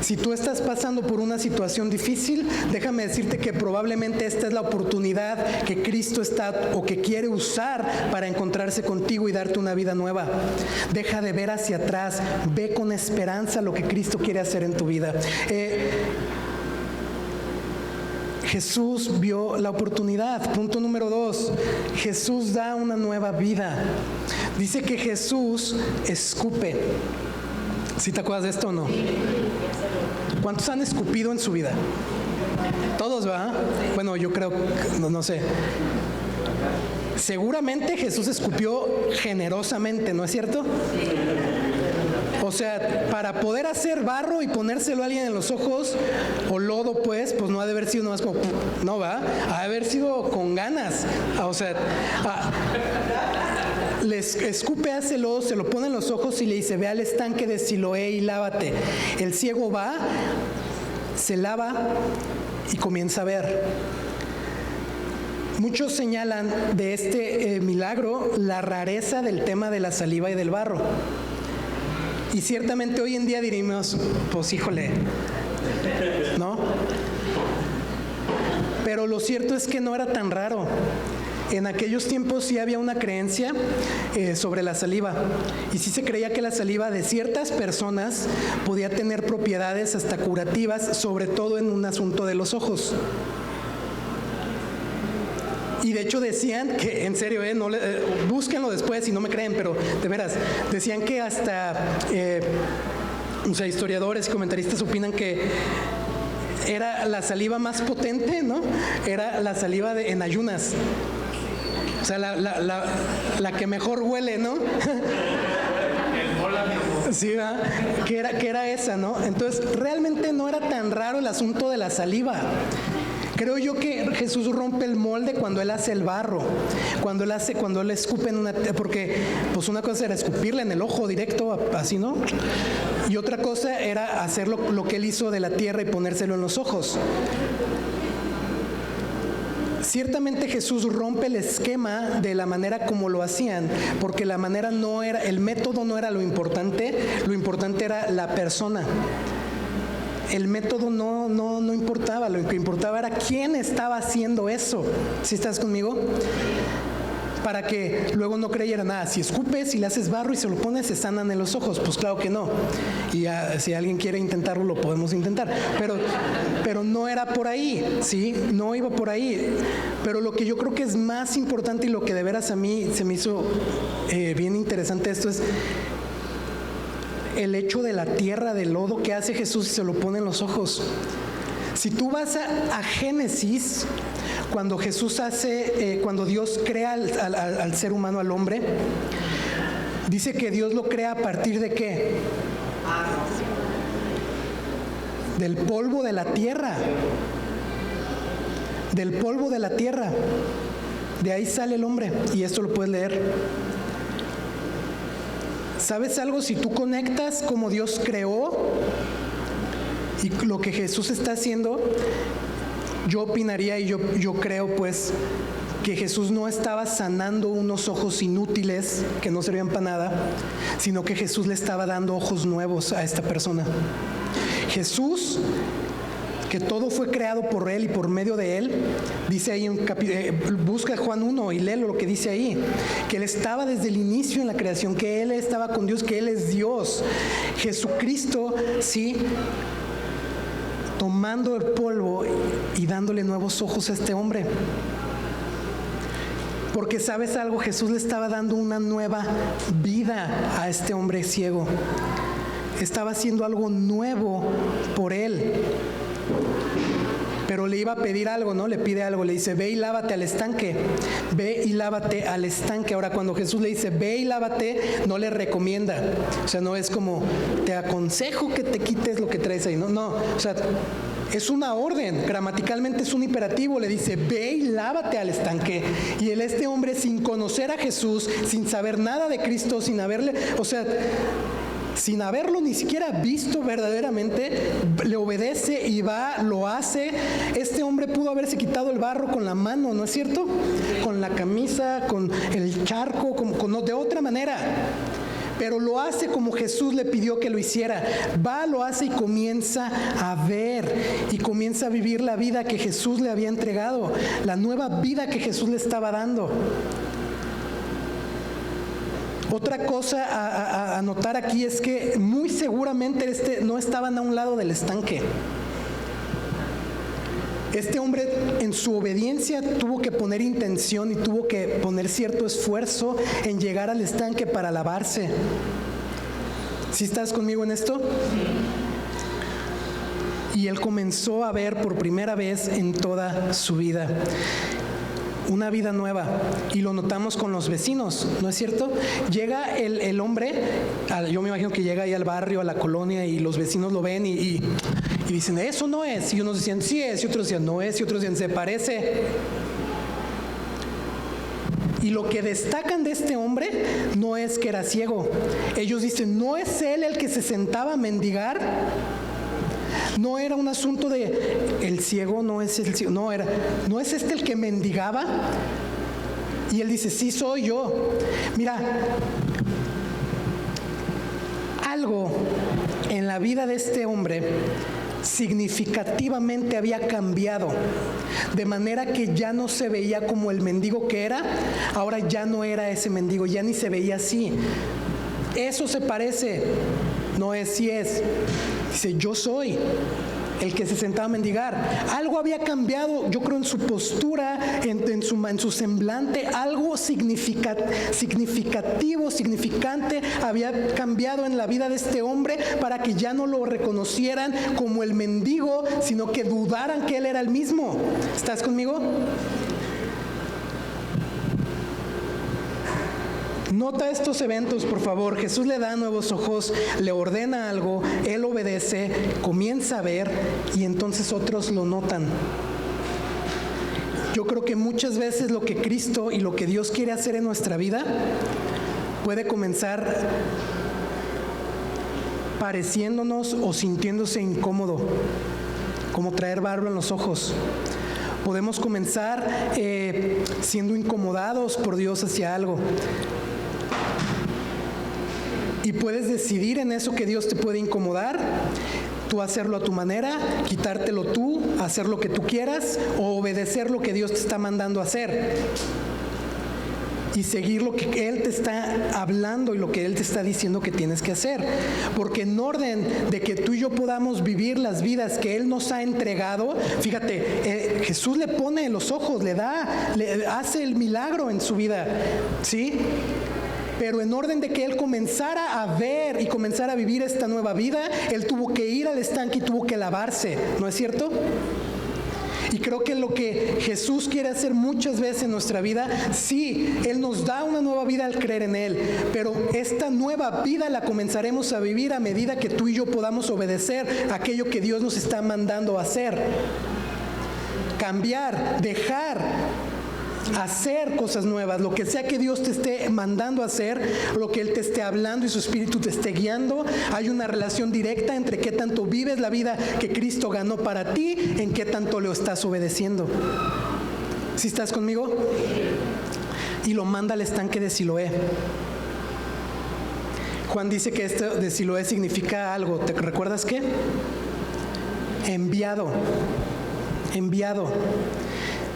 Si tú estás pasando por una situación difícil, déjame decirte que probablemente esta es la oportunidad que Cristo está o que quiere usar para encontrarse contigo y darte una vida nueva. Deja de ver hacia atrás, ve con esperanza lo que Cristo quiere hacer en tu vida. Jesús vio la oportunidad. Punto número 2, Jesús da una nueva vida. Dice que Jesús escupe. ¿Sí te acuerdas de esto o no? ¿Cuántos han escupido en su vida? Todos, ¿verdad? Bueno, yo creo, no sé. Seguramente Jesús escupió generosamente, ¿no es cierto? O sea, para poder hacer barro y ponérselo a alguien en los ojos, o lodo, pues no ha de haber sido nomás como, no, va, ha de haber sido con ganas. O sea, les escupe, hace lodo, se lo pone en los ojos y le dice, ve al estanque de Siloé y lávate. El ciego va, se lava y comienza a ver. Muchos señalan de este milagro la rareza del tema de la saliva y del barro. Y ciertamente hoy en día diríamos, pues híjole, ¿no? Pero lo cierto es que no era tan raro. En aquellos tiempos sí había una creencia sobre la saliva, y sí se creía que la saliva de ciertas personas podía tener propiedades hasta curativas, sobre todo en un asunto de los ojos. Y de hecho decían que, en serio, búsquenlo después si no me creen, pero de veras, decían que hasta, historiadores y comentaristas opinan que era la saliva más potente, ¿no? Era la saliva en ayunas. O sea, la que mejor huele, ¿no? Sí, ¿verdad? Que era esa, ¿no? Entonces, realmente no era tan raro el asunto de la saliva. Creo yo que Jesús rompe el molde cuando Él hace el barro, cuando Él escupe en porque pues una cosa era escupirle en el ojo directo, así, ¿no? Y otra cosa era hacer lo que Él hizo de la tierra y ponérselo en los ojos. Ciertamente Jesús rompe el esquema de la manera como lo hacían, porque la manera no era, el método no era lo importante era la persona. El método no importaba, lo que importaba era quién estaba haciendo eso. ¿Sí estás conmigo? Para que luego no creyeran, si escupes y le haces barro y se lo pones, se sanan en los ojos. Pues claro que no. Y si alguien quiere intentarlo, lo podemos intentar. Pero no era por ahí, ¿sí? No iba por ahí. Pero lo que yo creo que es más importante y lo que de veras a mí se me hizo bien interesante esto es el hecho de la tierra, del lodo que hace Jesús y se lo pone en los ojos. Si tú vas a Génesis, cuando Jesús cuando Dios crea al ser humano, al hombre, dice que Dios lo crea a partir de ¿qué? Del polvo de la tierra. Del polvo de la tierra. De ahí sale el hombre. Y esto lo puedes leer. ¿Sabes algo? Si tú conectas como Dios creó y lo que Jesús está haciendo, yo opinaría y yo creo pues que Jesús no estaba sanando unos ojos inútiles que no servían para nada, sino que Jesús le estaba dando ojos nuevos a esta persona. Jesús, que todo fue creado por Él y por medio de Él, dice ahí busca Juan 1 y léelo lo que dice ahí, que Él estaba desde el inicio en la creación, que Él estaba con Dios, que Él es Dios. Jesucristo, sí, tomando el polvo y dándole nuevos ojos a este hombre. Porque ¿sabes algo? Jesús le estaba dando una nueva vida a este hombre ciego. Estaba haciendo algo nuevo por él. Pero le iba a pedir algo, ¿no? Le pide algo, le dice, ve y lávate al estanque. Ve y lávate al estanque. Ahora, cuando Jesús le dice, ve y lávate, no le recomienda. O sea, no es como, te aconsejo que te quites lo que traes ahí. No, no. O sea, es una orden, gramaticalmente es un imperativo, le dice, ve y lávate al estanque. Y este hombre, sin conocer a Jesús, sin saber nada de Cristo, sin haberlo ni siquiera visto verdaderamente, le obedece y va, lo hace. Este hombre pudo haberse quitado el barro con la mano, ¿no es cierto? Con la camisa, con el charco, de otra manera. Pero lo hace como Jesús le pidió que lo hiciera. Va, lo hace y comienza a ver y comienza a vivir la vida que Jesús le había entregado, la nueva vida que Jesús le estaba dando. Otra cosa a notar aquí es que muy seguramente no estaban a un lado del estanque. Este hombre en su obediencia tuvo que poner intención y tuvo que poner cierto esfuerzo en llegar al estanque para lavarse. ¿Sí estás conmigo en esto? Y él comenzó a ver por primera vez en toda su vida una vida nueva, y lo notamos con los vecinos, ¿no es cierto? Llega el hombre, yo me imagino que llega ahí al barrio, a la colonia, y los vecinos lo ven y dicen, eso no es, y unos decían, sí es, y otros decían, no es, y otros decían, se parece. Y lo que destacan de este hombre no es que era ciego. Ellos dicen, no es él el que se sentaba a mendigar. No era un asunto de el ciego, no es el ciego, no es este el que mendigaba. Y él dice, sí soy yo. Mira, algo en la vida de este hombre significativamente había cambiado, de manera que ya no se veía como el mendigo que era. Ahora ya no era ese mendigo, ya ni se veía así. Eso se parece, no es si es. Dice, yo soy el que se sentaba a mendigar. Algo había cambiado, yo creo, en su postura, en su semblante. Algo significativo, significante había cambiado en la vida de este hombre para que ya no lo reconocieran como el mendigo, sino que dudaran que él era el mismo. ¿Estás conmigo? Nota estos eventos, por favor. Jesús le da nuevos ojos, le ordena algo, él obedece, comienza a ver, y entonces otros lo notan. Yo creo que muchas veces lo que Cristo y lo que Dios quiere hacer en nuestra vida puede comenzar pareciéndonos o sintiéndose incómodo, como traer barro en los ojos. Podemos comenzar siendo incomodados por Dios hacia algo. Y puedes decidir en eso que Dios te puede incomodar, tú hacerlo a tu manera, quitártelo tú, hacer lo que tú quieras, o obedecer lo que Dios te está mandando a hacer. Y seguir lo que Él te está hablando y lo que Él te está diciendo que tienes que hacer. Porque en orden de que tú y yo podamos vivir las vidas que Él nos ha entregado, fíjate, Jesús le pone los ojos, le hace el milagro en su vida, ¿sí? Pero en orden de que él comenzara a ver y comenzara a vivir esta nueva vida, él tuvo que ir al estanque y tuvo que lavarse, ¿no es cierto? Y creo que lo que Jesús quiere hacer muchas veces en nuestra vida, sí, Él nos da una nueva vida al creer en Él, pero esta nueva vida la comenzaremos a vivir a medida que tú y yo podamos obedecer aquello que Dios nos está mandando a hacer. Cambiar, dejar, hacer cosas nuevas, lo que sea que Dios te esté mandando a hacer, lo que Él te esté hablando y su Espíritu te esté guiando. Hay una relación directa entre qué tanto vives la vida que Cristo ganó para ti, en qué tanto lo estás obedeciendo. ¿Sí estás conmigo? Y lo manda al estanque de Siloé. Juan dice que esto de Siloé significa algo. ¿Te recuerdas qué? Enviado. Enviado.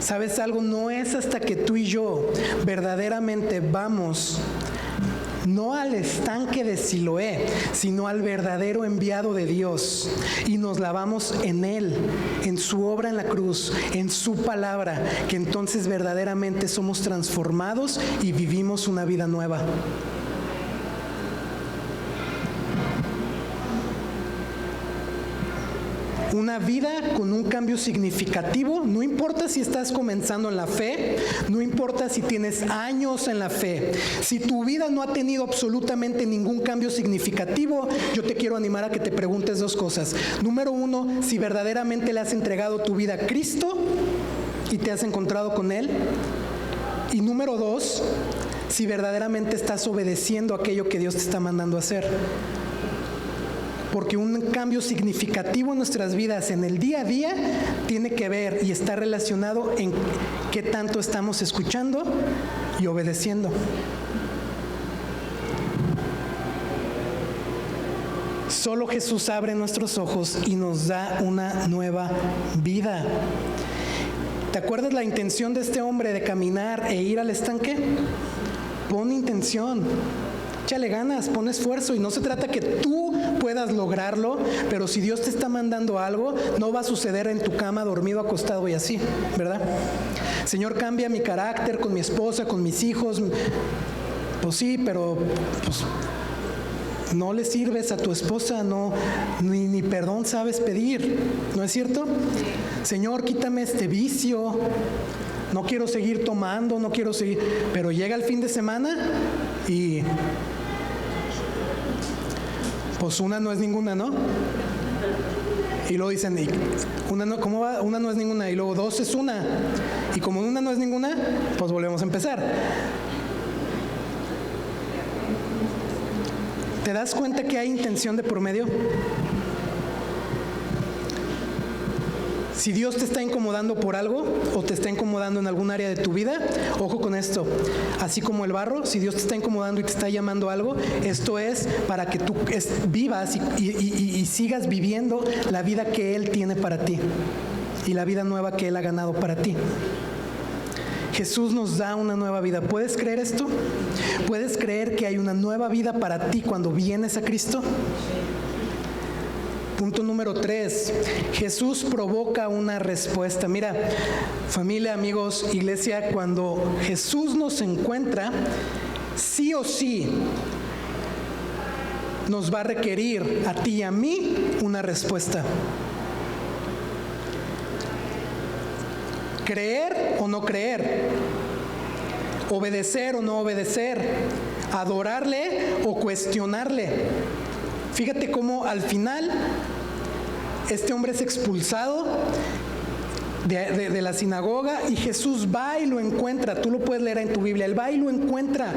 ¿Sabes algo? No es hasta que tú y yo verdaderamente vamos, no al estanque de Siloé, sino al verdadero enviado de Dios, y nos lavamos en Él, en su obra en la cruz, en su palabra, que entonces verdaderamente somos transformados y vivimos una vida nueva. Una vida con un cambio significativo, no importa si estás comenzando en la fe, no importa si tienes años en la fe, si tu vida no ha tenido absolutamente ningún cambio significativo, yo te quiero animar a que te preguntes dos cosas. Número uno, si verdaderamente le has entregado tu vida a Cristo y te has encontrado con Él. Y número dos, si verdaderamente estás obedeciendo aquello que Dios te está mandando a hacer. Porque un cambio significativo en nuestras vidas en el día a día tiene que ver y está relacionado en qué tanto estamos escuchando y obedeciendo. Solo Jesús abre nuestros ojos y nos da una nueva vida. ¿Te acuerdas la intención de este hombre de caminar e ir al estanque? Pon intención. Échale ganas, pon esfuerzo, y no se trata que tú puedas lograrlo, pero si Dios te está mandando algo, no va a suceder en tu cama, dormido, acostado y así, ¿verdad? Señor, cambia mi carácter con mi esposa, con mis hijos. Pues sí, pero pues, no le sirves a tu esposa, no, ni perdón sabes pedir, ¿no es cierto? Señor, quítame este vicio. No quiero seguir tomando, no quiero seguir, pero llega el fin de semana y pues una no es ninguna, ¿no? Y luego dicen, una no, ¿cómo va? Una no es ninguna, y luego dos es una, y como una no es ninguna, pues volvemos a empezar. ¿Te das cuenta que hay intención de por medio? Si Dios te está incomodando por algo o te está incomodando en algún área de tu vida, ojo con esto, así como el barro, si Dios te está incomodando y te está llamando a algo, esto es para que tú vivas y sigas viviendo la vida que Él tiene para ti y la vida nueva que Él ha ganado para ti. Jesús nos da una nueva vida. ¿Puedes creer esto? ¿Puedes creer que hay una nueva vida para ti cuando vienes a Cristo? Punto número 3, Jesús provoca una respuesta. Mira, familia, amigos, iglesia, cuando Jesús nos encuentra, sí o sí nos va a requerir a ti y a mí una respuesta. Creer o no creer, obedecer o no obedecer, adorarle o cuestionarle. Fíjate cómo al final este hombre es expulsado de la sinagoga y Jesús va y lo encuentra. Tú lo puedes leer en tu Biblia. Él va y lo encuentra.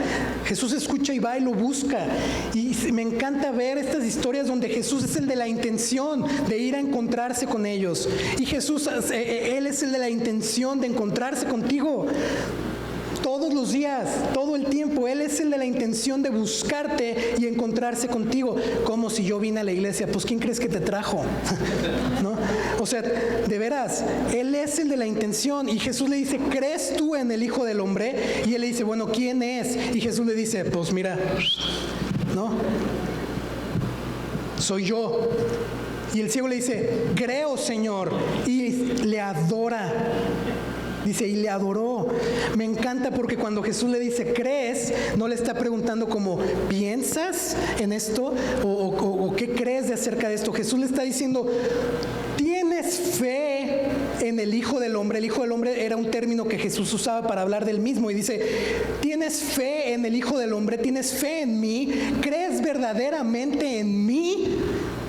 Jesús escucha y va y lo busca. Y me encanta ver estas historias donde Jesús es el de la intención de ir a encontrarse con ellos. Y Jesús, Él es el de la intención de encontrarse contigo. Todos los días, todo el tiempo, Él es el de la intención de buscarte y encontrarse contigo. Como si yo vine a la iglesia, pues ¿quién crees que te trajo? ¿No? O sea, de veras, Él es el de la intención. Y Jesús le dice, ¿crees tú en el Hijo del Hombre? Y él le dice, bueno, ¿quién es? Y Jesús le dice, pues mira, ¿no? Soy yo. Y el ciego le dice, creo, Señor. Y le adora. Dice, y le adoró. Me encanta porque cuando Jesús le dice, ¿crees? No le está preguntando como, ¿piensas en esto? ¿O qué crees de acerca de esto? Jesús le está diciendo, ¿tienes fe en el Hijo del Hombre. El Hijo del Hombre era un término que Jesús usaba para hablar del mismo, y dice: ¿tienes fe en el Hijo del Hombre? ¿Tienes fe en mí? ¿Crees verdaderamente en mí?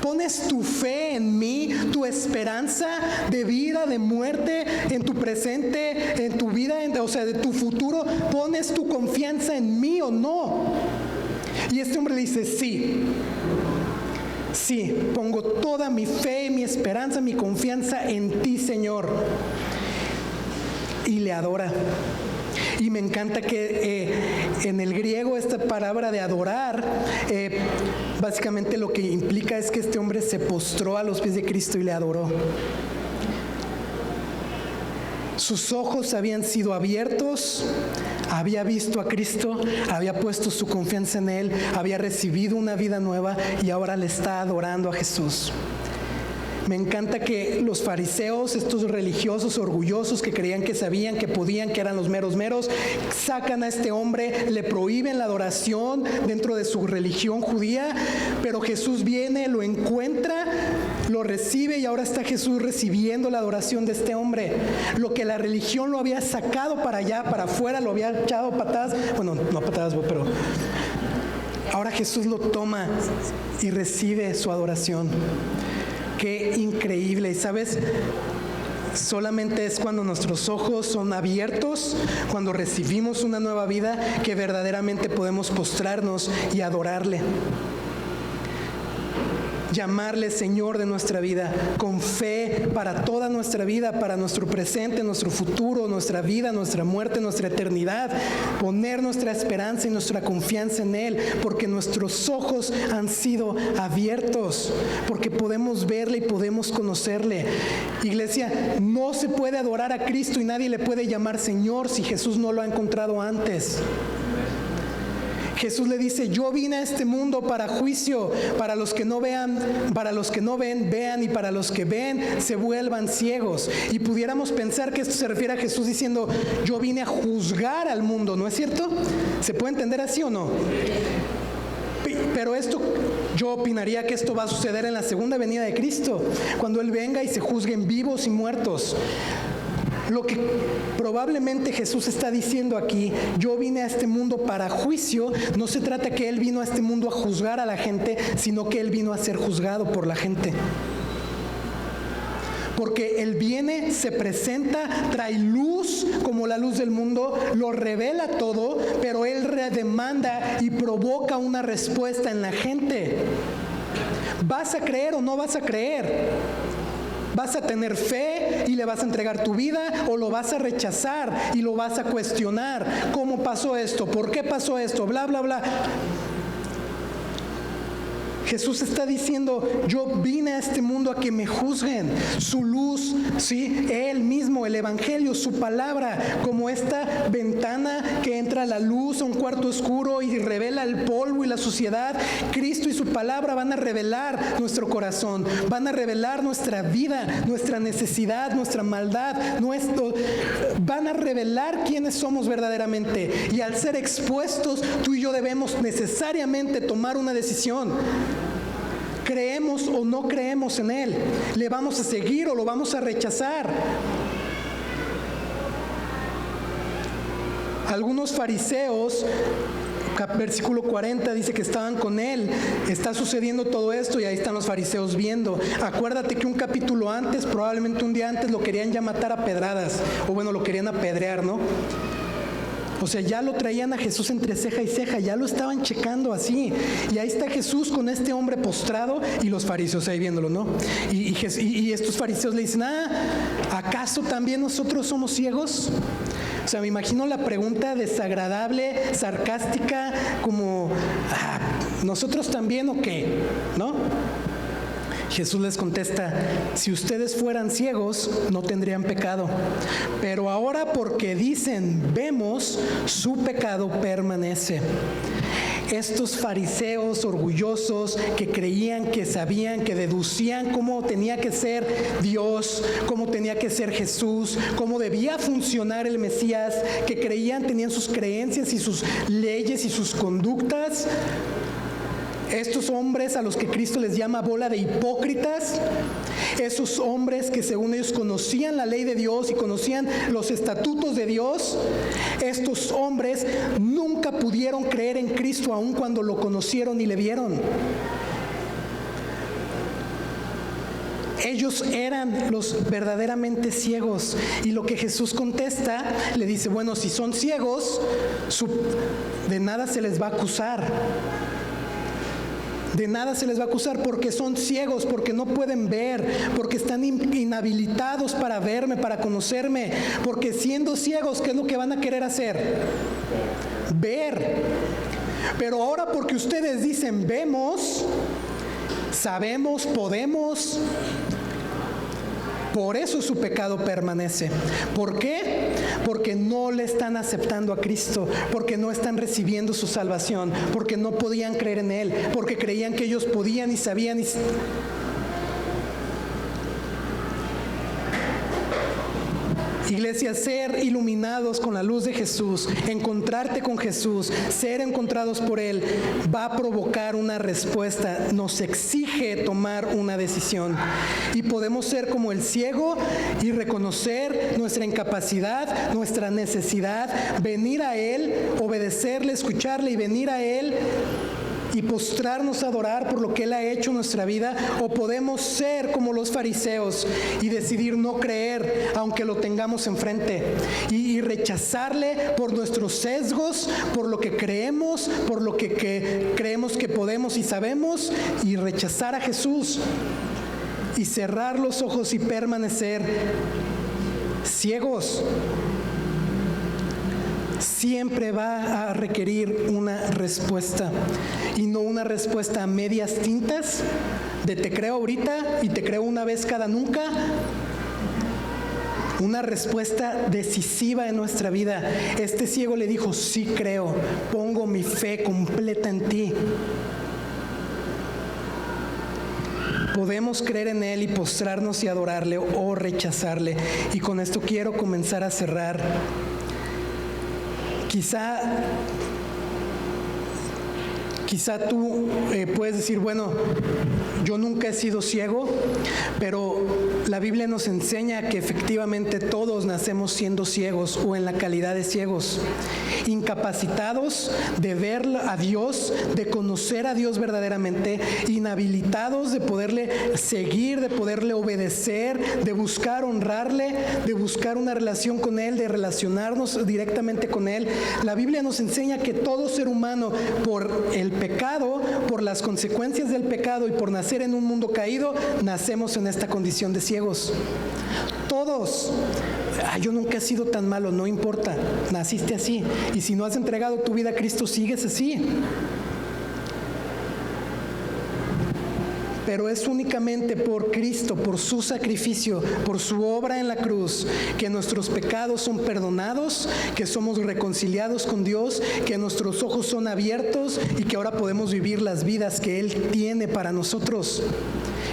¿Pones tu fe en mí, tu esperanza de vida, de muerte, en tu presente, en tu vida, o sea, de tu futuro? ¿Pones tu confianza en mí o no? Y este hombre le dice: sí, pongo toda mi fe, mi esperanza, mi confianza en ti, Señor. Y le adora. Y me encanta que en el griego esta palabra de adorar, básicamente lo que implica es que este hombre se postró a los pies de Cristo y le adoró. Sus ojos habían sido abiertos, había visto a Cristo, había puesto su confianza en Él, había recibido una vida nueva y ahora le está adorando a Jesús. Me encanta que los fariseos, estos religiosos orgullosos que creían que sabían, que podían, que eran los meros, sacan a este hombre, le prohíben la adoración dentro de su religión judía, pero Jesús viene, lo encuentra, lo recibe y ahora está Jesús recibiendo la adoración de este hombre. Lo que la religión lo había sacado para allá, para afuera, lo había echado patadas, bueno, no patadas, pero ahora Jesús lo toma y recibe su adoración. Qué increíble. Y sabes, solamente es cuando nuestros ojos son abiertos, cuando recibimos una nueva vida, que verdaderamente podemos postrarnos y adorarle. Llamarle Señor de nuestra vida, con fe para toda nuestra vida, para nuestro presente, nuestro futuro, nuestra vida, nuestra muerte, nuestra eternidad. Poner nuestra esperanza y nuestra confianza en Él, porque nuestros ojos han sido abiertos, porque podemos verle y podemos conocerle. Iglesia, no se puede adorar a Cristo y nadie le puede llamar Señor si Jesús no lo ha encontrado antes. Jesús le dice: yo vine a este mundo para juicio, para los que no vean, para los que no ven, vean, y para los que ven, se vuelvan ciegos. Y pudiéramos pensar que esto se refiere a Jesús diciendo: yo vine a juzgar al mundo, ¿no es cierto? ¿Se puede entender así o no? Pero esto, yo opinaría que esto va a suceder en la segunda venida de Cristo, cuando Él venga y se juzguen vivos y muertos. Lo que probablemente Jesús está diciendo aquí: yo vine a este mundo para juicio. No se trata que Él vino a este mundo a juzgar a la gente, sino que Él vino a ser juzgado por la gente. Porque Él viene, se presenta, trae luz como la luz del mundo, lo revela todo, pero Él redemanda y provoca una respuesta en la gente. ¿Vas a creer o no vas a creer? ¿Vas a tener fe y le vas a entregar tu vida, o lo vas a rechazar y lo vas a cuestionar? ¿Cómo pasó esto? ¿Por qué pasó esto? Bla, bla, bla. Jesús está diciendo: yo vine a este mundo a que me juzguen. Su luz, ¿sí? Él mismo, el Evangelio, su palabra, como esta ventana que entra la luz a un cuarto oscuro y revela el polvo y la suciedad. Cristo y su palabra van a revelar nuestro corazón, van a revelar nuestra vida, nuestra necesidad, nuestra maldad, van a revelar quiénes somos verdaderamente. Y al ser expuestos, tú y yo debemos necesariamente tomar una decisión. ¿Creemos o no creemos en Él? ¿Le vamos a seguir o lo vamos a rechazar? Algunos fariseos, versículo 40, dice que estaban con Él. Está sucediendo todo esto y ahí están los fariseos viendo. Acuérdate que un capítulo antes, probablemente un día antes, lo querían ya matar a pedradas, o bueno, lo querían apedrear, ¿no? O sea, ya lo traían a Jesús entre ceja y ceja, ya lo estaban checando así. Y ahí está Jesús con este hombre postrado y los fariseos ahí viéndolo, ¿no? Y estos fariseos le dicen: ¿acaso también nosotros somos ciegos? O sea, me imagino la pregunta desagradable, sarcástica, como: ¿nosotros también o qué? ¿No? Jesús les contesta: si ustedes fueran ciegos, no tendrían pecado. Pero ahora, porque dicen vemos, su pecado permanece. Estos fariseos orgullosos que creían, que sabían, que deducían cómo tenía que ser Dios, cómo tenía que ser Jesús, cómo debía funcionar el Mesías, que creían, tenían sus creencias y sus leyes y sus conductas. Estos hombres a los que Cristo les llama bola de hipócritas, esos hombres que según ellos conocían la ley de Dios y conocían los estatutos de Dios, estos hombres nunca pudieron creer en Cristo aun cuando lo conocieron y le vieron. Ellos eran los verdaderamente ciegos. Y lo que Jesús contesta, le dice, bueno, si son ciegos, de nada se les va a acusar. De nada se les va a acusar porque son ciegos, porque no pueden ver, porque están inhabilitados para verme, para conocerme. Porque siendo ciegos, ¿qué es lo que van a querer hacer? Ver. Pero ahora porque ustedes dicen vemos, sabemos, podemos, por eso su pecado permanece. ¿Por qué? Porque no le están aceptando a Cristo, porque no están recibiendo su salvación, porque no podían creer en Él, porque creían que ellos podían y sabían y... Iglesia, ser iluminados con la luz de Jesús, encontrarte con Jesús, ser encontrados por Él, va a provocar una respuesta, nos exige tomar una decisión. Y podemos ser como el ciego y reconocer nuestra incapacidad, nuestra necesidad, venir a Él, obedecerle, escucharle y venir a Él y postrarnos a adorar por lo que Él ha hecho en nuestra vida, o podemos ser como los fariseos y decidir no creer aunque lo tengamos enfrente y rechazarle por nuestros sesgos, por lo que creemos, por lo que creemos que podemos y sabemos, y rechazar a Jesús y cerrar los ojos y permanecer ciegos. Siempre va a requerir una respuesta, y no una respuesta a medias tintas de te creo ahorita y te creo una vez cada nunca. Una respuesta decisiva en nuestra vida. Este ciego le dijo, sí creo, pongo mi fe completa en ti. Podemos creer en Él y postrarnos y adorarle o rechazarle. Y con esto quiero comenzar a cerrar. Quizá tú puedes decir, bueno, yo nunca he sido ciego, pero la Biblia nos enseña que efectivamente todos nacemos siendo ciegos o en la calidad de ciegos, incapacitados de ver a Dios, de conocer a Dios verdaderamente, inhabilitados de poderle seguir, de poderle obedecer, de buscar honrarle, de buscar una relación con Él, de relacionarnos directamente con Él. La Biblia nos enseña que todo ser humano, por el pecado, por las consecuencias del pecado y por nacer en un mundo caído, nacemos en esta condición de ciegos. Todos. Yo nunca he sido tan malo, no importa, naciste así. Y si no has entregado tu vida a Cristo, sigues así. Pero es únicamente por Cristo, por su sacrificio, por su obra en la cruz, que nuestros pecados son perdonados, que somos reconciliados con Dios, que nuestros ojos son abiertos y que ahora podemos vivir las vidas que Él tiene para nosotros,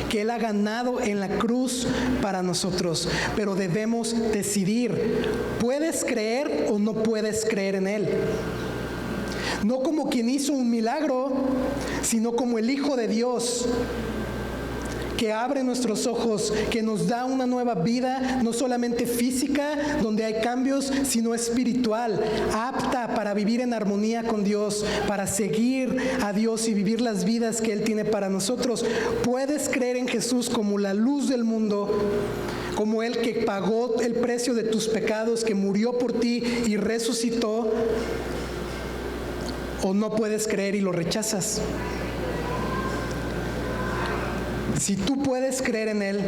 que Él ha ganado en la cruz para nosotros. Pero debemos decidir, ¿puedes creer o no puedes creer en Él? No como quien hizo un milagro, sino como el Hijo de Dios, que abre nuestros ojos, que nos da una nueva vida, no solamente física, donde hay cambios, sino espiritual, apta para vivir en armonía con Dios, para seguir a Dios y vivir las vidas que Él tiene para nosotros. Puedes creer en Jesús como la luz del mundo, como el que pagó el precio de tus pecados, que murió por ti y resucitó, o no puedes creer y lo rechazas. Si tú puedes creer en Él,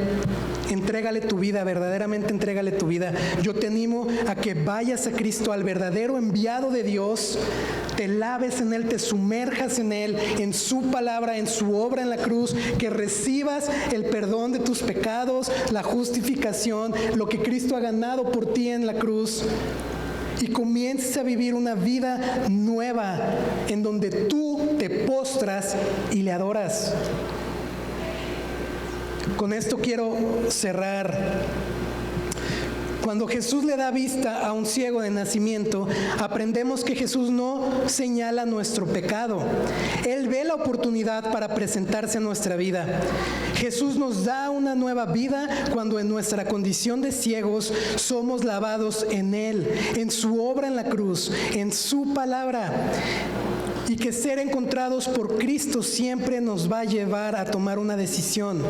entrégale tu vida, verdaderamente entrégale tu vida. Yo te animo a que vayas a Cristo, al verdadero enviado de Dios, te laves en Él, te sumerjas en Él, en su palabra, en su obra en la cruz, que recibas el perdón de tus pecados, la justificación, lo que Cristo ha ganado por ti en la cruz, y comiences a vivir una vida nueva en donde tú te postras y le adoras. Con esto quiero cerrar. Cuando Jesús le da vista a un ciego de nacimiento, aprendemos que Jesús no señala nuestro pecado. Él ve la oportunidad para presentarse a nuestra vida. Jesús nos da una nueva vida cuando en nuestra condición de ciegos somos lavados en Él, en su obra en la cruz, en su palabra. Y que ser encontrados por Cristo siempre nos va a llevar a tomar una decisión.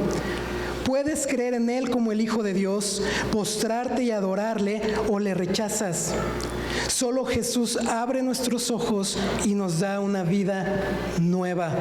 Puedes creer en Él como el Hijo de Dios, postrarte y adorarle, o le rechazas. Solo Jesús abre nuestros ojos y nos da una vida nueva.